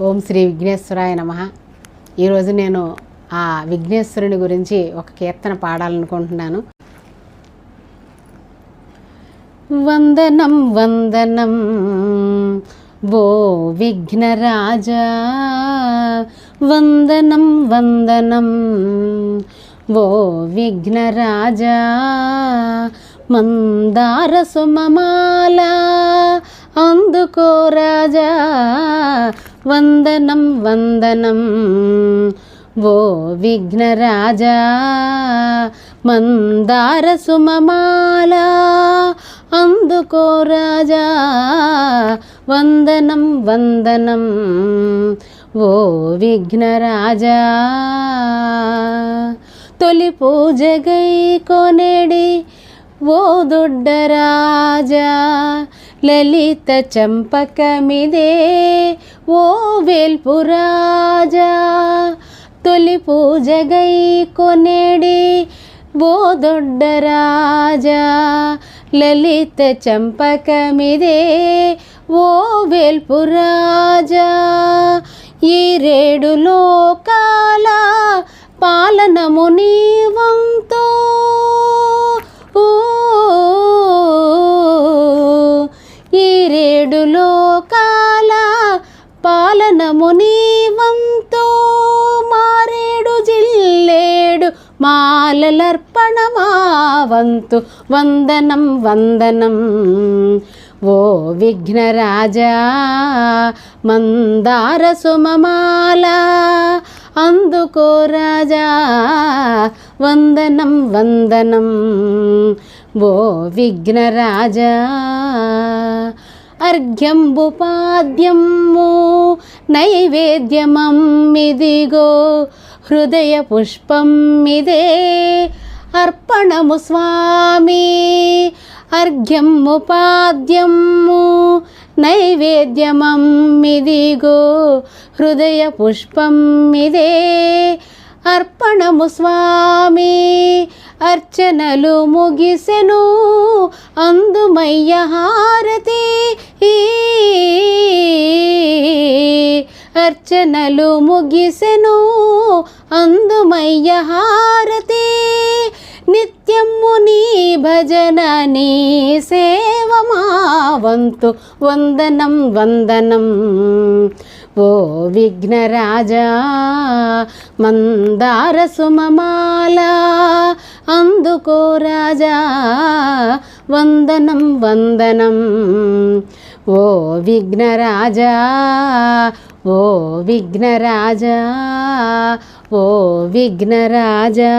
ఓం శ్రీ విఘ్నేశ్వరాయ నమః. ఈరోజు నేను ఆ విఘ్నేశ్వరుని గురించి ఒక కీర్తన పాడాలనుకుంటున్నాను. వందనం వందనం ఓ విఘ్నరాజా, వందనం వందనం ఓ విఘ్నరాజా, మందార సుమమాల అందుకో రాజా, వందనం వందనం ఓ విఘ్నరాజా, మందార సుమమాల అందుకో రాజా, వందనం వందనం ఓ విఘ్నరాజా. తొలి పూజగై కొనేడి ఓ దొడ్డరాజా, లలిత చంపకమిదే ఓ వేల్పురాజా. తొలి పూజగై కొనేడి ఓ దొడ్డరాజా, లలిత చంపకమిదే ఓ వేల్పురాజా. ఈ రేడు లోకాల పాలనము నీవంతో, ఈ రేడు లోకాల పాలనము నీవంతో, మారేడు జిల్లేడు మాలలర్పణమావంతు, వందనం వందనం ఓ విఘ్నరాజా, మందార సుమమాల అందుకో రాజా, వందనం వందనం ఓ విఘ్నరాజా. అర్ఘ్యంబు పాద్యము నైవేద్యమమ్మిదిగో, హృదయ పుష్పమిదే అర్పణము స్వామి. అర్ఘ్యము పాద్యము నైవేద్యమమ్మిదిగో, హృదయ పుష్పమిదే అర్పణము స్వామి. అర్చనలు ముగిసెను అందుమయ్య హారతి, అర్చనలు ముగిసెను అందుమయ్య హారతి. నిత్యము నీ భజన నీ సేవమావంతు, వందనం వందనం ఓ విఘ్నరాజా, మందార సుమమాల అందుకో రాజా, వందనం వందనం ఓ విఘ్నరాజా, ఓ విఘ్నరాజా, ఓ విఘ్నరాజా.